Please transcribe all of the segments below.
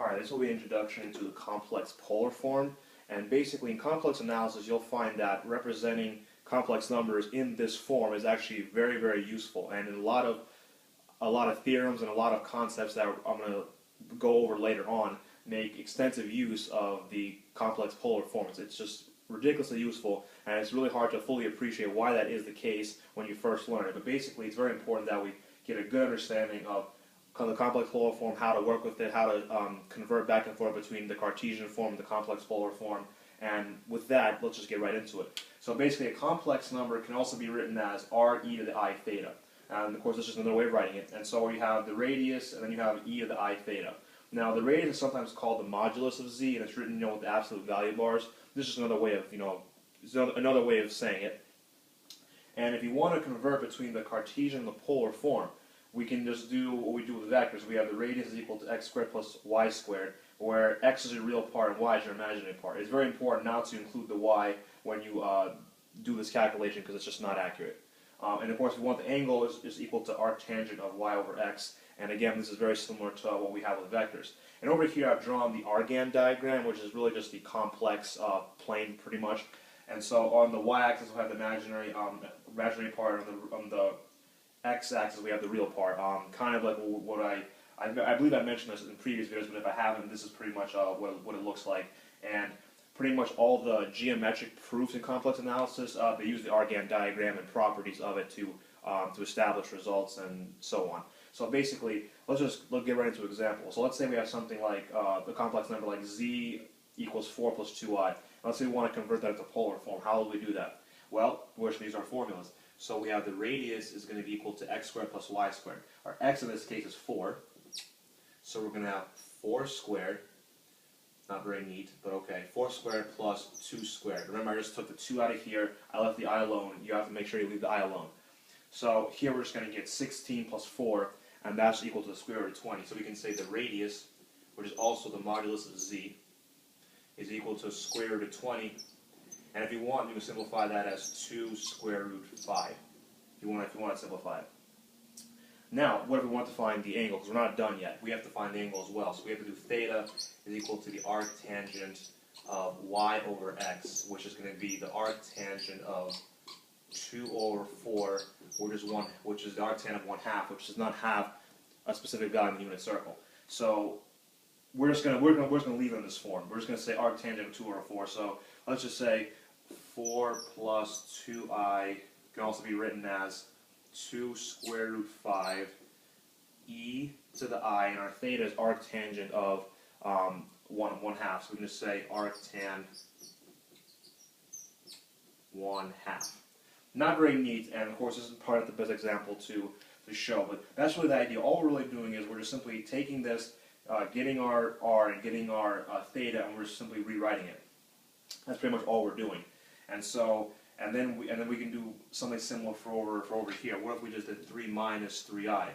Alright, this will be an introduction to the complex polar form. And basically, in complex analysis, you'll find that representing complex numbers in this form is actually very, very useful. And in a lot of theorems and a lot of concepts that I'm going to go over later on make extensive use of the complex polar forms. It's just ridiculously useful, and it's really hard to fully appreciate why that is the case when you first learn it. But basically, it's very important that we get a good understanding of the complex polar form, how to work with it, how to convert back and forth between the Cartesian form and the complex polar form. And with that, let's just get right into it. So basically, a complex number can also be written as r e to the I theta. And of course, this is another way of writing it. And so you have the radius, and then you have e to the I theta. Now, the radius is sometimes called the modulus of z, and it's written, with the absolute value bars. This is another way of, another way of saying it. And if you want to convert between the Cartesian and the polar form, we can just do what we do with vectors. We have the radius is equal to x squared plus y squared, where x is your real part and y is your imaginary part. It's very important not to include the y when you do this calculation because it's just not accurate. And of course, we want the angle is equal to arctangent of y over x. And again, this is very similar to what we have with vectors. And over here, I've drawn the Argand diagram, which is really just the complex plane, pretty much. And so on the y-axis, we have the imaginary part. On the x-axis, we have the real part. Kind of like what I believe I mentioned this in previous videos, but if I haven't, this is pretty much what it looks like. And pretty much all the geometric proofs in complex analysis, they use the Argand diagram and properties of it to establish results and so on. So basically, let's get right into examples. So let's say we have something like a complex number like z equals 4 plus 2i. Let's say we want to convert that into polar form. How will we do that? Well, we're going to use our formulas. So we have the radius is going to be equal to x squared plus y squared. Our x in this case is 4. So we're going to have 4 squared. Not very neat, but okay. 4 squared plus 2 squared. Remember, I just took the 2 out of here. I left the I alone. You have to make sure you leave the I alone. So here we're just going to get 16 plus 4, and that's equal to the square root of 20. So we can say the radius, which is also the modulus of z, is equal to square root of 20. And if you want, you can simplify that as 2 square root 5. If you want to simplify it. Now, what if we want to find the angle? Because we're not done yet. We have to find the angle as well. So we have to do theta is equal to the arctangent of y over x, which is going to be the arctangent of 2 over 4, which is the arctangent of 1/2, which does not have a specific value in the unit circle. So we're just gonna leave it in this form. We're just gonna say arctangent of 2 over 4. So let's just say 4 plus 2i can also be written as 2 square root 5 e to the I, and our theta is arctangent of 1/2. So we can just say arctan 1/2. Not very neat, and of course this is part of the best example to show, but that's really the idea. All we're really doing is we're just simply taking this, getting our r and getting our theta, and we're just simply rewriting it. That's pretty much all we're doing. And so, and then we can do something similar for over here. What if we just did 3 minus 3i?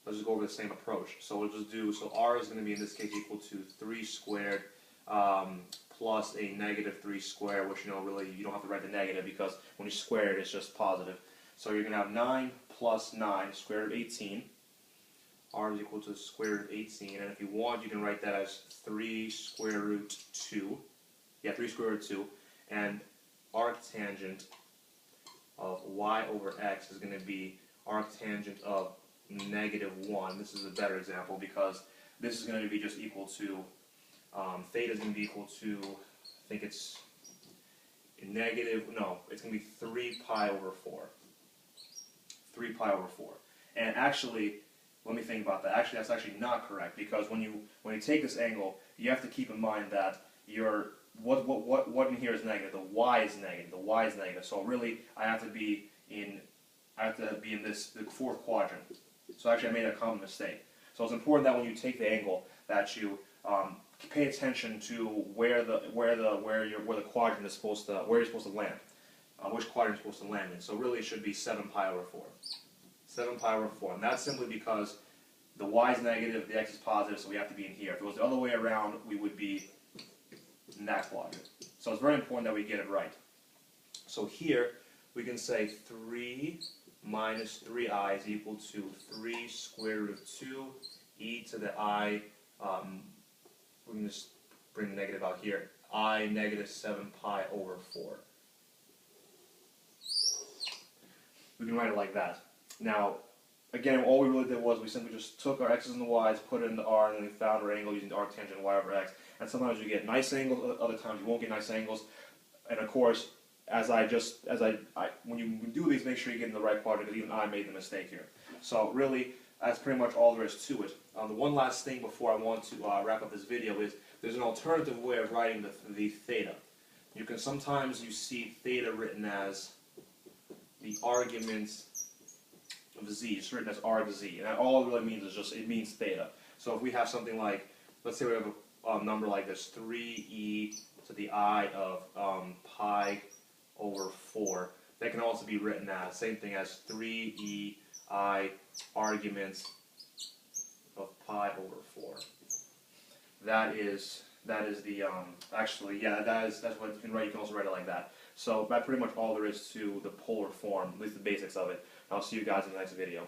Let's just go over the same approach. So we'll just do, so r is going to be in this case equal to 3 squared plus a negative 3 squared, which really you don't have to write the negative because when you square it, it's just positive. So you're going to have 9 plus 9, square root of 18. R is equal to the square root of 18, and if you want, you can write that as 3 square root 2. Yeah, 3 square root 2. And arctangent of y over x is going to be arctangent of negative 1. This is a better example because this is going to be just equal to, theta is going to be equal to, I think it's it's going to be 3 pi over 4. 3 pi over 4. And actually, let me think about that. Actually, that's actually not correct because when you take this angle, you have to keep in mind that what in here is negative. The y is negative. The y is negative. So really, I have to be in the fourth quadrant. So actually, I made a common mistake. So it's important that when you take the angle, that you pay attention to where the quadrant is supposed to, where you're supposed to land, which quadrant you're supposed to land in. So really, it should be 7 pi over 4. 7 pi over 4, and that's simply because the y is negative, the x is positive, so we have to be in here. If it was the other way around, we would be in that quadrant. So it's very important that we get it right. So here, we can say 3 minus 3i is equal to 3 square root of 2 e to the I we can just bring the negative out here. I negative 7 pi over 4. We can write it like that. Now, again, all we really did was we simply just took our x's and the y's, put it into r, and then we found our angle using the arctangent y over x. And sometimes you get nice angles, other times you won't get nice angles. And of course, when you do these, make sure you get in the right quadrant, because even I made the mistake here. So really, that's pretty much all there is to it. The one last thing before I want to wrap up this video is there's an alternative way of writing the theta. You can sometimes you see theta written as the arguments of z. It's written as arg z, and all it really means is it means theta. So if we have something like, let's say we have a number like this, 3e to the I of pi over 4. That can also be written as same thing as 3e I arguments of pi over 4. That's what you can write. You can also write it like that. So that's pretty much all there is to the polar form, at least the basics of it. I'll see you guys in the next video.